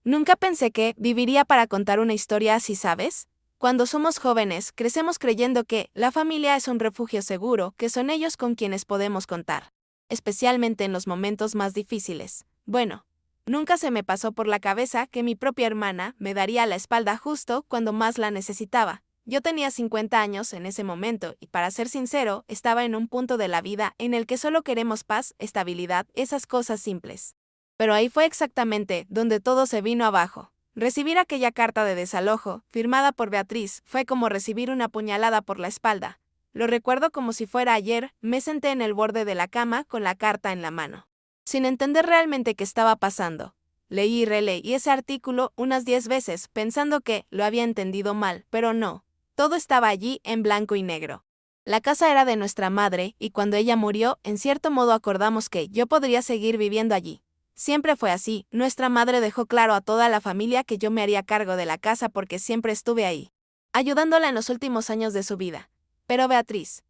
Nunca pensé que viviría para contar una historia así, ¿sabes? Cuando somos jóvenes, crecemos creyendo que la familia es un refugio seguro, que son ellos con quienes podemos contar, especialmente en los momentos más difíciles. Bueno, nunca se me pasó por la cabeza que mi propia hermana me daría la espalda justo cuando más la necesitaba. Yo tenía 50 años en ese momento y, para ser sincero, estaba en un punto de la vida en el que solo queremos paz, estabilidad, esas cosas simples. Pero ahí fue exactamente donde todo se vino abajo. Recibir aquella carta de desalojo, firmada por Beatriz, fue como recibir una puñalada por la espalda. Lo recuerdo como si fuera ayer. Me senté en el borde de la cama con la carta en la mano, sin entender realmente qué estaba pasando. Leí y releí ese artículo unas 10 veces, pensando que lo había entendido mal, pero no. Todo estaba allí en blanco y negro. La casa era de nuestra madre, y cuando ella murió, en cierto modo acordamos que yo podría seguir viviendo allí. Siempre fue así. Nuestra madre dejó claro a toda la familia que yo me haría cargo de la casa porque siempre estuve ahí, ayudándola en los últimos años de su vida. Pero Beatriz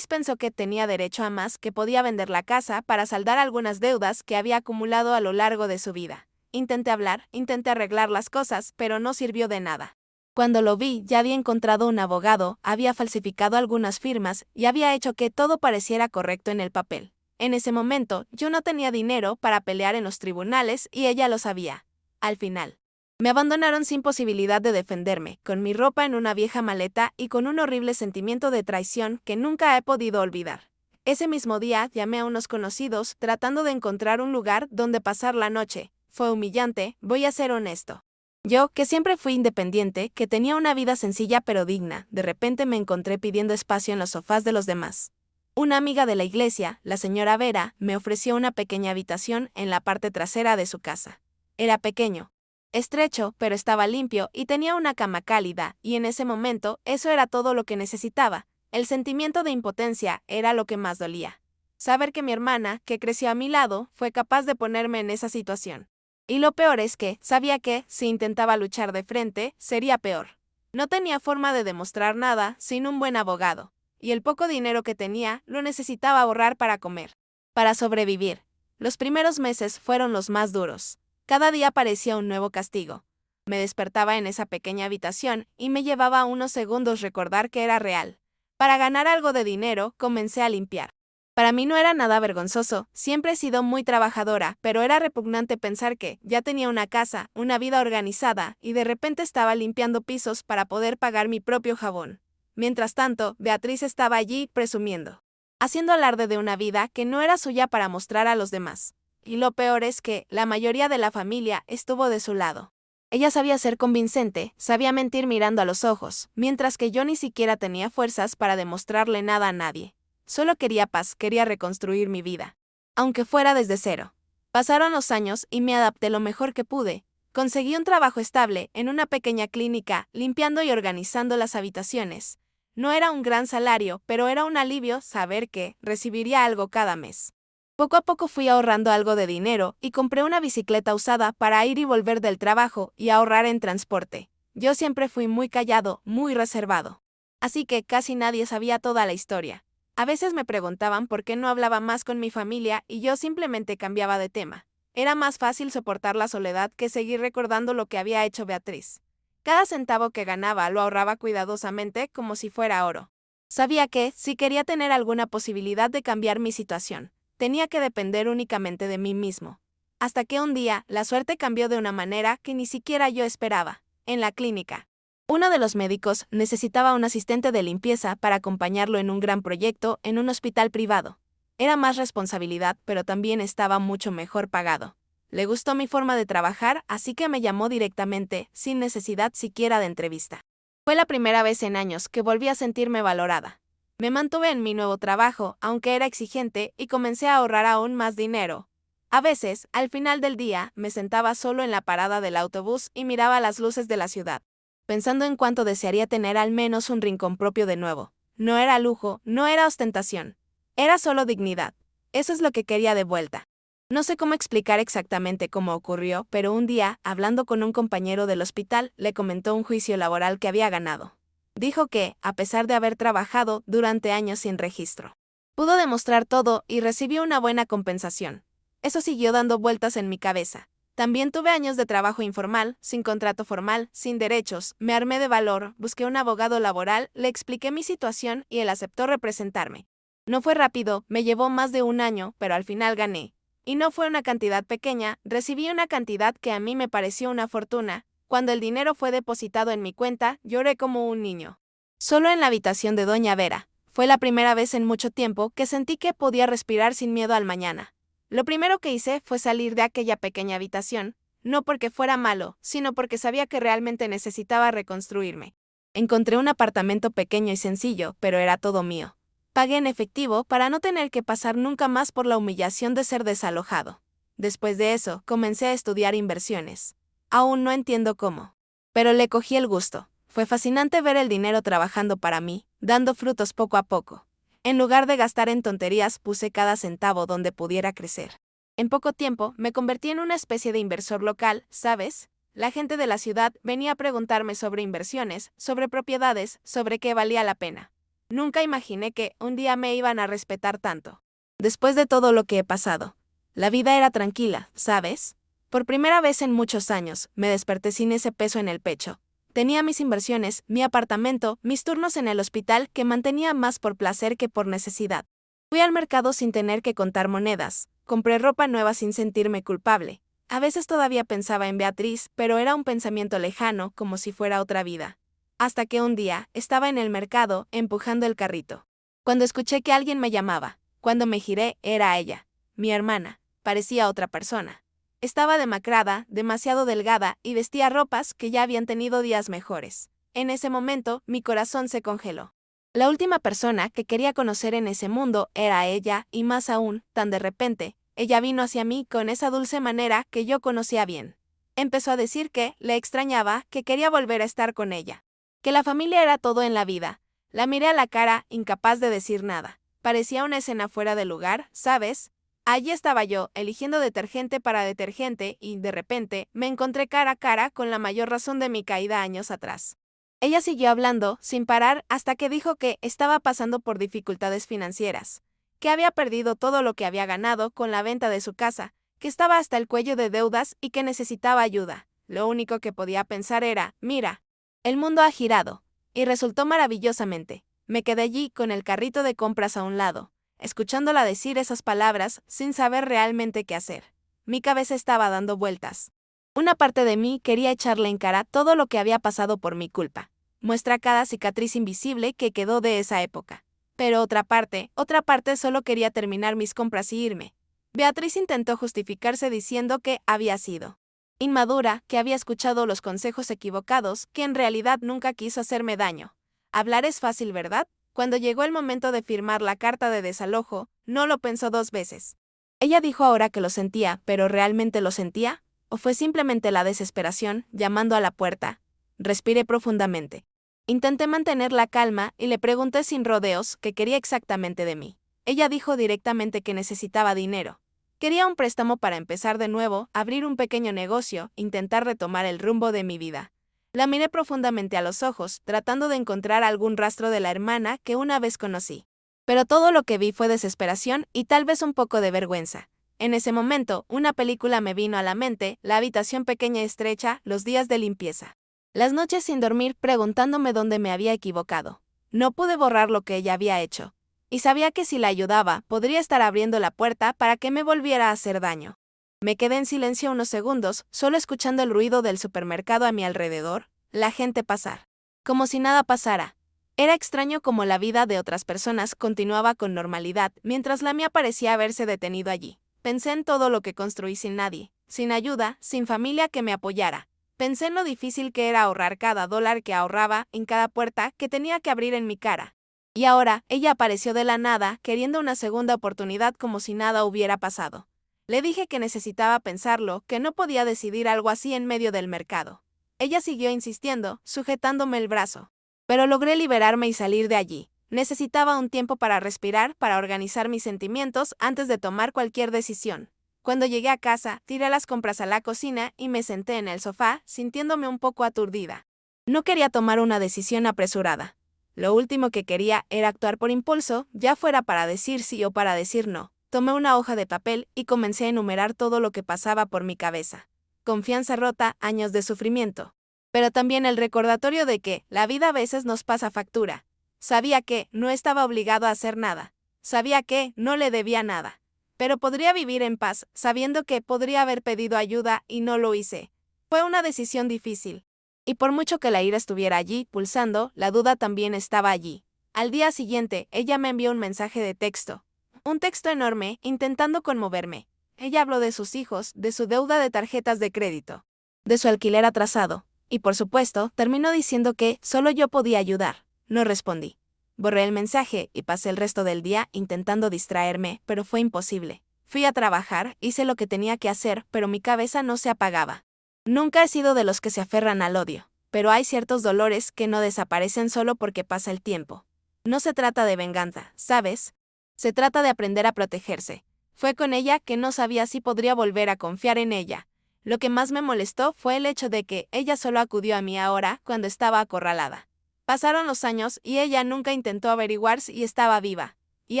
pensó que tenía derecho a más, que podía vender la casa para saldar algunas deudas que había acumulado a lo largo de su vida. Intenté hablar, intenté arreglar las cosas, pero no sirvió de nada. Cuando lo vi, ya había encontrado un abogado, había falsificado algunas firmas y había hecho que todo pareciera correcto en el papel. En ese momento, yo no tenía dinero para pelear en los tribunales y ella lo sabía. Al final, me abandonaron sin posibilidad de defenderme, con mi ropa en una vieja maleta y con un horrible sentimiento de traición que nunca he podido olvidar. Ese mismo día llamé a unos conocidos tratando de encontrar un lugar donde pasar la noche. Fue humillante, voy a ser honesto. Yo, que siempre fui independiente, que tenía una vida sencilla pero digna, de repente me encontré pidiendo espacio en los sofás de los demás. Una amiga de la iglesia, la señora Vera, me ofreció una pequeña habitación en la parte trasera de su casa. Era pequeño, estrecho, pero estaba limpio y tenía una cama cálida, y en ese momento eso era todo lo que necesitaba. El sentimiento de impotencia era lo que más dolía. Saber que mi hermana, que creció a mi lado, fue capaz de ponerme en esa situación. Y lo peor es que sabía que, si intentaba luchar de frente, sería peor. No tenía forma de demostrar nada sin un buen abogado. Y el poco dinero que tenía lo necesitaba ahorrar para comer, para sobrevivir. Los primeros meses fueron los más duros. Cada día parecía un nuevo castigo. Me despertaba en esa pequeña habitación y me llevaba unos segundos recordar que era real. Para ganar algo de dinero, comencé a limpiar. Para mí no era nada vergonzoso, siempre he sido muy trabajadora, pero era repugnante pensar que ya tenía una casa, una vida organizada, y de repente estaba limpiando pisos para poder pagar mi propio jabón. Mientras tanto, Beatriz estaba allí presumiendo, haciendo alarde de una vida que no era suya para mostrar a los demás. Y lo peor es que la mayoría de la familia estuvo de su lado. Ella sabía ser convincente, sabía mentir mirando a los ojos, mientras que yo ni siquiera tenía fuerzas para demostrarle nada a nadie. Solo quería paz, quería reconstruir mi vida, aunque fuera desde cero. Pasaron los años y me adapté lo mejor que pude. Conseguí un trabajo estable en una pequeña clínica, limpiando y organizando las habitaciones. No era un gran salario, pero era un alivio saber que recibiría algo cada mes. Poco a poco fui ahorrando algo de dinero y compré una bicicleta usada para ir y volver del trabajo y ahorrar en transporte. Yo siempre fui muy callado, muy reservado. Así que casi nadie sabía toda la historia. A veces me preguntaban por qué no hablaba más con mi familia y yo simplemente cambiaba de tema. Era más fácil soportar la soledad que seguir recordando lo que había hecho Beatriz. Cada centavo que ganaba lo ahorraba cuidadosamente como si fuera oro. Sabía que, si quería tener alguna posibilidad de cambiar mi situación, tenía que depender únicamente de mí mismo. Hasta que un día, la suerte cambió de una manera que ni siquiera yo esperaba. En la clínica, uno de los médicos necesitaba un asistente de limpieza para acompañarlo en un gran proyecto en un hospital privado. Era más responsabilidad, pero también estaba mucho mejor pagado. Le gustó mi forma de trabajar, así que me llamó directamente, sin necesidad siquiera de entrevista. Fue la primera vez en años que volví a sentirme valorada. Me mantuve en mi nuevo trabajo, aunque era exigente, y comencé a ahorrar aún más dinero. A veces, al final del día, me sentaba solo en la parada del autobús y miraba las luces de la ciudad, pensando en cuánto desearía tener al menos un rincón propio de nuevo. No era lujo, no era ostentación. Era solo dignidad. Eso es lo que quería de vuelta. No sé cómo explicar exactamente cómo ocurrió, pero un día, hablando con un compañero del hospital, le comentó un juicio laboral que había ganado. Dijo que, a pesar de haber trabajado durante años sin registro, pudo demostrar todo y recibió una buena compensación. Eso siguió dando vueltas en mi cabeza. También tuve años de trabajo informal, sin contrato formal, sin derechos, me armé de valor, busqué un abogado laboral, le expliqué mi situación y él aceptó representarme. No fue rápido, me llevó más de un año, pero al final gané. Y no fue una cantidad pequeña, recibí una cantidad que a mí me pareció una fortuna. Cuando el dinero fue depositado en mi cuenta, lloré como un niño. Solo en la habitación de Doña Vera. Fue la primera vez en mucho tiempo que sentí que podía respirar sin miedo al mañana. Lo primero que hice fue salir de aquella pequeña habitación, no porque fuera malo, sino porque sabía que realmente necesitaba reconstruirme. Encontré un apartamento pequeño y sencillo, pero era todo mío. Pagué en efectivo para no tener que pasar nunca más por la humillación de ser desalojado. Después de eso, comencé a estudiar inversiones. Aún no entiendo cómo. Pero le cogí el gusto. Fue fascinante ver el dinero trabajando para mí, dando frutos poco a poco. En lugar de gastar en tonterías, puse cada centavo donde pudiera crecer. En poco tiempo, me convertí en una especie de inversor local, ¿sabes? La gente de la ciudad venía a preguntarme sobre inversiones, sobre propiedades, sobre qué valía la pena. Nunca imaginé que un día me iban a respetar tanto. Después de todo lo que he pasado, la vida era tranquila, ¿sabes? Por primera vez en muchos años, me desperté sin ese peso en el pecho. Tenía mis inversiones, mi apartamento, mis turnos en el hospital que mantenía más por placer que por necesidad. Fui al mercado sin tener que contar monedas, compré ropa nueva sin sentirme culpable. A veces todavía pensaba en Beatriz, pero era un pensamiento lejano, como si fuera otra vida. Hasta que un día, estaba en el mercado, empujando el carrito. Cuando escuché que alguien me llamaba, cuando me giré, era ella, mi hermana, parecía otra persona. Estaba demacrada, demasiado delgada y vestía ropas que ya habían tenido días mejores. En ese momento, mi corazón se congeló. La última persona que quería conocer en ese mundo era ella, y más aún, tan de repente, ella vino hacia mí con esa dulce manera que yo conocía bien. Empezó a decir que le extrañaba, que quería volver a estar con ella. Que la familia era todo en la vida. La miré a la cara, incapaz de decir nada. Parecía una escena fuera de lugar, ¿sabes? Allí estaba yo, eligiendo detergente para detergente, y, de repente, me encontré cara a cara con la mayor razón de mi caída años atrás. Ella siguió hablando, sin parar, hasta que dijo que estaba pasando por dificultades financieras, que había perdido todo lo que había ganado con la venta de su casa, que estaba hasta el cuello de deudas y que necesitaba ayuda. Lo único que podía pensar era, mira, el mundo ha girado. Y resultó maravillosamente. Me quedé allí con el carrito de compras a un lado, escuchándola decir esas palabras sin saber realmente qué hacer. Mi cabeza estaba dando vueltas. Una parte de mí quería echarle en cara todo lo que había pasado por mi culpa. Muestra cada cicatriz invisible que quedó de esa época. Pero otra parte solo quería terminar mis compras y irme. Beatriz intentó justificarse diciendo que había sido inmadura, que había escuchado los consejos equivocados, que en realidad nunca quiso hacerme daño. Hablar es fácil, ¿verdad? Cuando llegó el momento de firmar la carta de desalojo, no lo pensó dos veces. Ella dijo ahora que lo sentía, pero ¿realmente lo sentía? ¿O fue simplemente la desesperación, llamando a la puerta? Respiré profundamente. Intenté mantener la calma y le pregunté sin rodeos qué quería exactamente de mí. Ella dijo directamente que necesitaba dinero. Quería un préstamo para empezar de nuevo, abrir un pequeño negocio, intentar retomar el rumbo de mi vida. La miré profundamente a los ojos, tratando de encontrar algún rastro de la hermana que una vez conocí. Pero todo lo que vi fue desesperación y tal vez un poco de vergüenza. En ese momento, una película me vino a la mente, la habitación pequeña y estrecha, los días de limpieza. Las noches sin dormir preguntándome dónde me había equivocado. No pude borrar lo que ella había hecho. Y sabía que si la ayudaba, podría estar abriendo la puerta para que me volviera a hacer daño. Me quedé en silencio unos segundos, solo escuchando el ruido del supermercado a mi alrededor, la gente pasar. Como si nada pasara. Era extraño cómo la vida de otras personas continuaba con normalidad, mientras la mía parecía haberse detenido allí. Pensé en todo lo que construí sin nadie, sin ayuda, sin familia que me apoyara. Pensé en lo difícil que era ahorrar cada dólar que ahorraba, en cada puerta que tenía que abrir en mi cara. Y ahora, ella apareció de la nada, queriendo una segunda oportunidad como si nada hubiera pasado. Le dije que necesitaba pensarlo, que no podía decidir algo así en medio del mercado. Ella siguió insistiendo, sujetándome el brazo. Pero logré liberarme y salir de allí. Necesitaba un tiempo para respirar, para organizar mis sentimientos antes de tomar cualquier decisión. Cuando llegué a casa, tiré las compras a la cocina y me senté en el sofá, sintiéndome un poco aturdida. No quería tomar una decisión apresurada. Lo último que quería era actuar por impulso, ya fuera para decir sí o para decir no. Tomé una hoja de papel y comencé a enumerar todo lo que pasaba por mi cabeza. confianza rota, años de sufrimiento. Pero también el recordatorio de que la vida a veces nos pasa factura. Sabía que no estaba obligado a hacer nada. Sabía que no le debía nada. Pero podría vivir en paz, sabiendo que podría haber pedido ayuda y no lo hice. Fue una decisión difícil. Y por mucho que la ira estuviera allí, pulsando, la duda también estaba allí. Al día siguiente, ella me envió un mensaje de texto. Un texto enorme, intentando conmoverme. Ella habló de sus hijos, de su deuda de tarjetas de crédito, de su alquiler atrasado, y por supuesto, terminó diciendo que solo yo podía ayudar. No respondí. Borré el mensaje y pasé el resto del día intentando distraerme, pero fue imposible. Fui a trabajar, hice lo que tenía que hacer, pero mi cabeza no se apagaba. Nunca he sido de los que se aferran al odio, pero hay ciertos dolores que no desaparecen solo porque pasa el tiempo. No se trata de venganza, ¿sabes? Se trata de aprender a protegerse. Fue con ella que no sabía si podría volver a confiar en ella. Lo que más me molestó fue el hecho de que ella solo acudió a mí ahora cuando estaba acorralada. Pasaron los años y ella nunca intentó averiguar si estaba viva. Y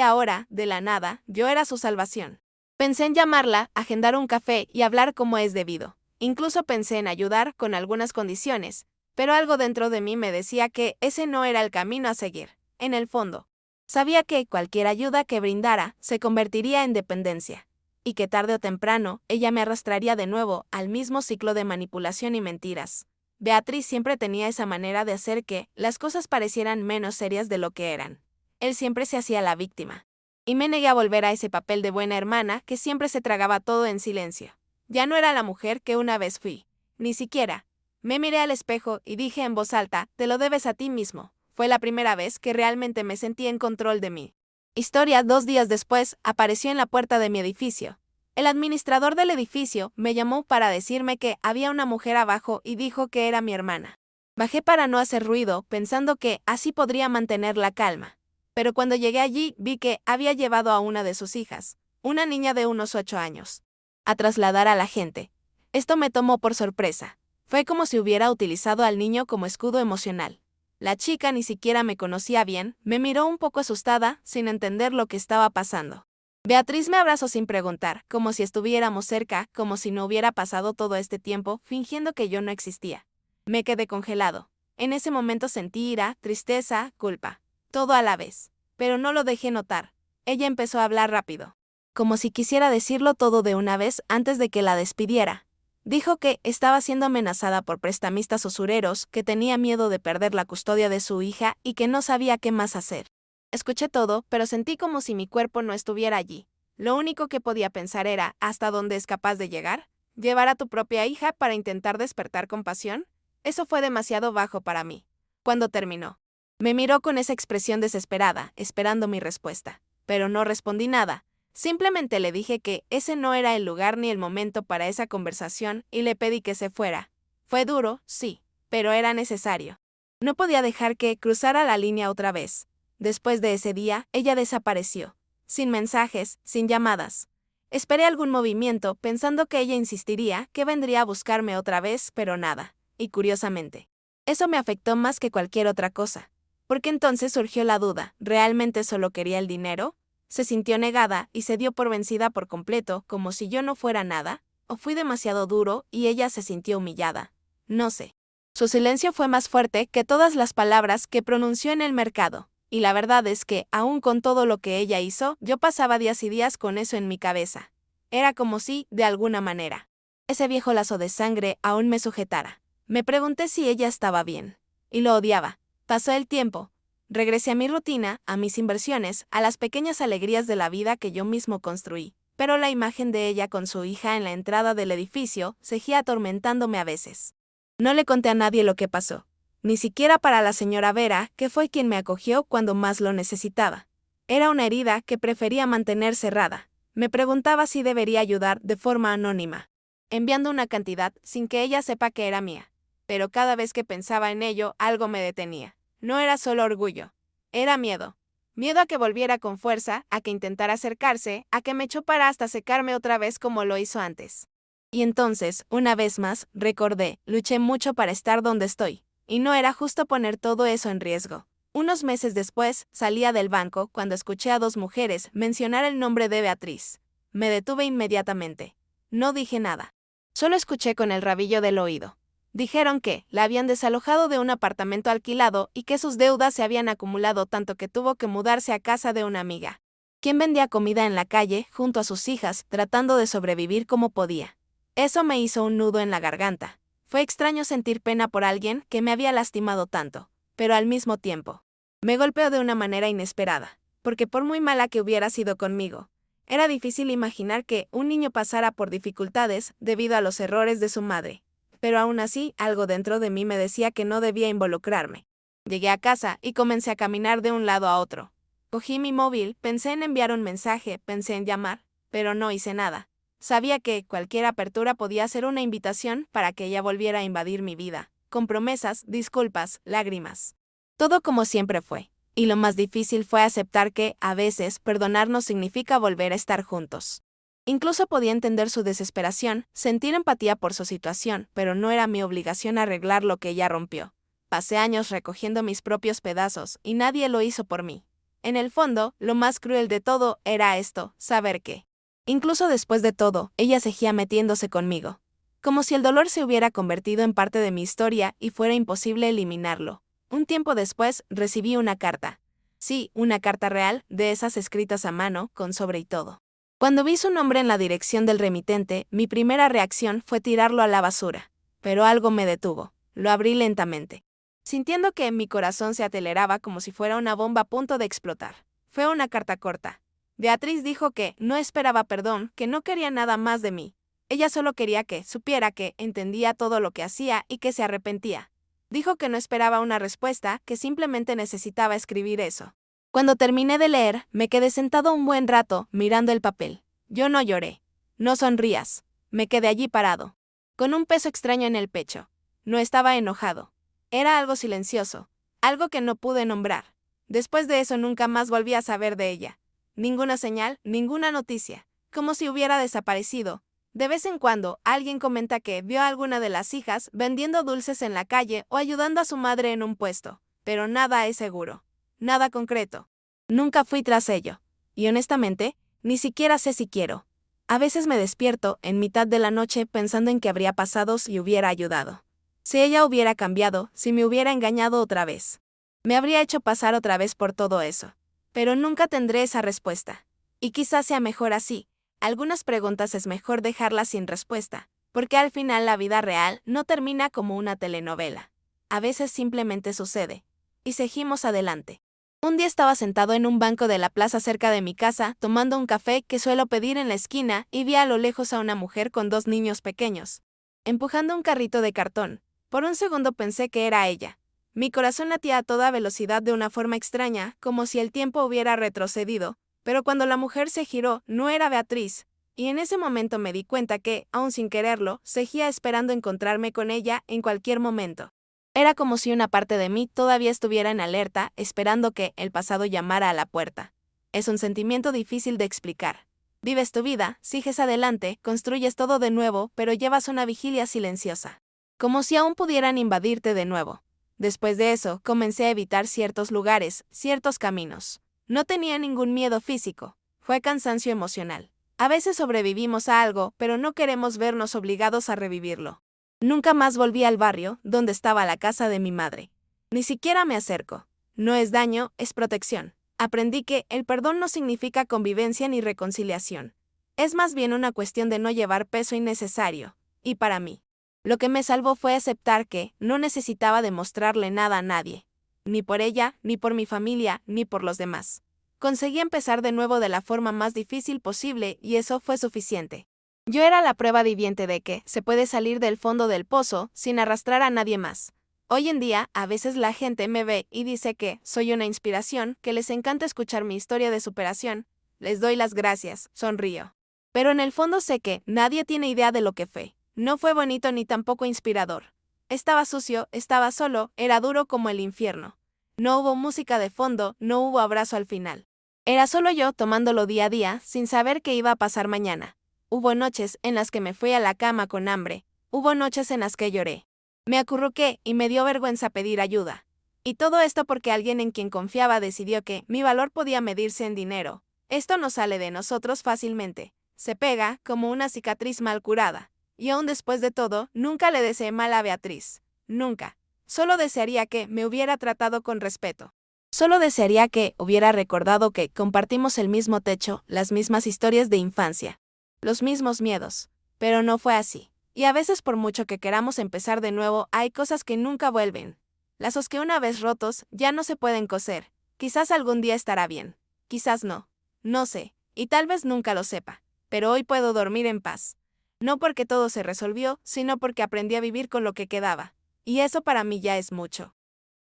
ahora, de la nada, yo era su salvación. Pensé en llamarla, agendar un café y hablar como es debido. Incluso pensé en ayudar con algunas condiciones, pero algo dentro de mí me decía que ese no era el camino a seguir. En el fondo, sabía que cualquier ayuda que brindara se convertiría en dependencia, y que tarde o temprano ella me arrastraría de nuevo al mismo ciclo de manipulación y mentiras. Beatriz siempre tenía esa manera de hacer que las cosas parecieran menos serias de lo que eran. Él siempre se hacía la víctima. Y me negué a volver a ese papel de buena hermana que siempre se tragaba todo en silencio. Ya no era la mujer que una vez fui. Ni siquiera. Me miré al espejo y dije en voz alta, te lo debes a ti mismo. Fue la primera vez que realmente me sentí en control de mí. Historia 2 días después, apareció en la puerta de mi edificio. El administrador del edificio me llamó para decirme que había una mujer abajo y dijo que era mi hermana. Bajé para no hacer ruido, pensando que así podría mantener la calma. Pero cuando llegué allí, vi que había llevado a una de sus hijas, una niña de unos 8 años, a trasladar a la gente. Esto me tomó por sorpresa. Fue como si hubiera utilizado al niño como escudo emocional. La chica ni siquiera me conocía bien, me miró un poco asustada, sin entender lo que estaba pasando. Beatriz me abrazó sin preguntar, como si estuviéramos cerca, como si no hubiera pasado todo este tiempo, fingiendo que yo no existía. Me quedé congelado. En ese momento sentí ira, tristeza, culpa. Todo a la vez. Pero no lo dejé notar. Ella empezó a hablar rápido, como si quisiera decirlo todo de una vez antes de que la despidiera. Dijo que estaba siendo amenazada por prestamistas usureros, que tenía miedo de perder la custodia de su hija y que no sabía qué más hacer. Escuché todo, pero sentí como si mi cuerpo no estuviera allí. Lo único que podía pensar era, ¿hasta dónde es capaz de llegar? ¿Llevar a tu propia hija para intentar despertar compasión? Eso fue demasiado bajo para mí. Cuando terminó, me miró con esa expresión desesperada, esperando mi respuesta. Pero no respondí nada. Simplemente le dije que ese no era el lugar ni el momento para esa conversación y le pedí que se fuera. Fue duro, sí, pero era necesario. No podía dejar que cruzara la línea otra vez. Después de ese día, ella desapareció. Sin mensajes, sin llamadas. Esperé algún movimiento, pensando que ella insistiría, que vendría a buscarme otra vez, pero nada. Y curiosamente, eso me afectó más que cualquier otra cosa. Porque entonces surgió la duda, ¿realmente solo quería el dinero? Se sintió negada y se dio por vencida por completo, como si yo no fuera nada, o fui demasiado duro y ella se sintió humillada. No sé. Su silencio fue más fuerte que todas las palabras que pronunció en el mercado. Y la verdad es que, aún con todo lo que ella hizo, yo pasaba días y días con eso en mi cabeza. Era como si, de alguna manera, ese viejo lazo de sangre aún me sujetara. Me pregunté si ella estaba bien. Y lo odiaba. Pasó el tiempo. Regresé a mi rutina, a mis inversiones, a las pequeñas alegrías de la vida que yo mismo construí. Pero la imagen de ella con su hija en la entrada del edificio seguía atormentándome a veces. No le conté a nadie lo que pasó. Ni siquiera para la señora Vera, que fue quien me acogió cuando más lo necesitaba. Era una herida que prefería mantener cerrada. Me preguntaba si debería ayudar de forma anónima, enviando una cantidad sin que ella sepa que era mía. Pero cada vez que pensaba en ello, algo me detenía. No era solo orgullo, era miedo. Miedo a que volviera con fuerza, a que intentara acercarse, a que me chupara hasta secarme otra vez como lo hizo antes. Y entonces, una vez más, recordé, luché mucho para estar donde estoy. Y no era justo poner todo eso en riesgo. Unos meses después, salía del banco cuando escuché a 2 mujeres mencionar el nombre de Beatriz. Me detuve inmediatamente. No dije nada. Solo escuché con el rabillo del oído. Dijeron que la habían desalojado de un apartamento alquilado y que sus deudas se habían acumulado tanto que tuvo que mudarse a casa de una amiga, quien vendía comida en la calle junto a sus hijas, tratando de sobrevivir como podía. Eso me hizo un nudo en la garganta. Fue extraño sentir pena por alguien que me había lastimado tanto, pero al mismo tiempo, me golpeó de una manera inesperada, porque por muy mala que hubiera sido conmigo, era difícil imaginar que un niño pasara por dificultades debido a los errores de su madre. Pero aún así, algo dentro de mí me decía que no debía involucrarme. Llegué a casa y comencé a caminar de un lado a otro. Cogí mi móvil, pensé en enviar un mensaje, pensé en llamar, pero no hice nada. Sabía que cualquier apertura podía ser una invitación para que ella volviera a invadir mi vida, con promesas, disculpas, lágrimas. Todo como siempre fue. Y lo más difícil fue aceptar que, a veces, perdonarnos significa volver a estar juntos. Incluso podía entender su desesperación, sentir empatía por su situación, pero no era mi obligación arreglar lo que ella rompió. Pasé años recogiendo mis propios pedazos, y nadie lo hizo por mí. En el fondo, lo más cruel de todo era esto, saber que, incluso después de todo, ella seguía metiéndose conmigo. Como si el dolor se hubiera convertido en parte de mi historia y fuera imposible eliminarlo. Un tiempo después, recibí una carta. Sí, una carta real, de esas escritas a mano, con sobre y todo. Cuando vi su nombre en la dirección del remitente, mi primera reacción fue tirarlo a la basura. Pero algo me detuvo. Lo abrí lentamente, sintiendo que mi corazón se aceleraba como si fuera una bomba a punto de explotar. Fue una carta corta. Beatriz dijo que no esperaba perdón, que no quería nada más de mí. Ella solo quería que supiera que entendía todo lo que hacía y que se arrepentía. Dijo que no esperaba una respuesta, que simplemente necesitaba escribir eso. Cuando terminé de leer, me quedé sentado un buen rato, mirando el papel. Yo no lloré. No sonrías. Me quedé allí parado, con un peso extraño en el pecho. No estaba enojado. Era algo silencioso, algo que no pude nombrar. Después de eso nunca más volví a saber de ella. Ninguna señal, ninguna noticia, como si hubiera desaparecido. De vez en cuando, alguien comenta que vio a alguna de las hijas vendiendo dulces en la calle o ayudando a su madre en un puesto, pero nada es seguro. Nada concreto. Nunca fui tras ello. Y honestamente, ni siquiera sé si quiero. A veces me despierto en mitad de la noche pensando en qué habría pasado si hubiera ayudado. Si ella hubiera cambiado, si me hubiera engañado otra vez. Me habría hecho pasar otra vez por todo eso. Pero nunca tendré esa respuesta. Y quizás sea mejor así. Algunas preguntas es mejor dejarlas sin respuesta, porque al final la vida real no termina como una telenovela. A veces simplemente sucede. Y seguimos adelante. Un día estaba sentado en un banco de la plaza cerca de mi casa, tomando un café que suelo pedir en la esquina, y vi a lo lejos a una mujer con 2 niños pequeños, empujando un carrito de cartón. Por un segundo pensé que era ella. Mi corazón latía a toda velocidad de una forma extraña, como si el tiempo hubiera retrocedido, pero cuando la mujer se giró, no era Beatriz, y en ese momento me di cuenta que, aun sin quererlo, seguía esperando encontrarme con ella en cualquier momento. Era como si una parte de mí todavía estuviera en alerta, esperando que el pasado llamara a la puerta. Es un sentimiento difícil de explicar. Vives tu vida, sigues adelante, construyes todo de nuevo, pero llevas una vigilia silenciosa. Como si aún pudieran invadirte de nuevo. Después de eso, comencé a evitar ciertos lugares, ciertos caminos. No tenía ningún miedo físico. Fue cansancio emocional. A veces sobrevivimos a algo, pero no queremos vernos obligados a revivirlo. Nunca más volví al barrio, donde estaba la casa de mi madre. Ni siquiera me acerco. No es daño, es protección. Aprendí que el perdón no significa convivencia ni reconciliación. Es más bien una cuestión de no llevar peso innecesario. Y para mí, lo que me salvó fue aceptar que no necesitaba demostrarle nada a nadie. Ni por ella, ni por mi familia, ni por los demás. Conseguí empezar de nuevo de la forma más difícil posible y eso fue suficiente. Yo era la prueba viviente de que se puede salir del fondo del pozo sin arrastrar a nadie más. Hoy en día, a veces la gente me ve y dice que soy una inspiración, que les encanta escuchar mi historia de superación. Les doy las gracias, sonrío. Pero en el fondo sé que nadie tiene idea de lo que fue. No fue bonito ni tampoco inspirador. Estaba sucio, estaba solo, era duro como el infierno. No hubo música de fondo, no hubo abrazo al final. Era solo yo tomándolo día a día, sin saber qué iba a pasar mañana. Hubo noches en las que me fui a la cama con hambre. Hubo noches en las que lloré. Me acurruqué y me dio vergüenza pedir ayuda. Y todo esto porque alguien en quien confiaba decidió que mi valor podía medirse en dinero. Esto no sale de nosotros fácilmente. Se pega como una cicatriz mal curada. Y aún después de todo, nunca le deseé mal a Beatriz. Nunca. Solo desearía que me hubiera tratado con respeto. Solo desearía que hubiera recordado que compartimos el mismo techo, las mismas historias de infancia, los mismos miedos. Pero no fue así. Y a veces por mucho que queramos empezar de nuevo, hay cosas que nunca vuelven. Lazos que una vez rotos, ya no se pueden coser. Quizás algún día estará bien. Quizás no. No sé. Y tal vez nunca lo sepa. Pero hoy puedo dormir en paz. No porque todo se resolvió, sino porque aprendí a vivir con lo que quedaba. Y eso para mí ya es mucho.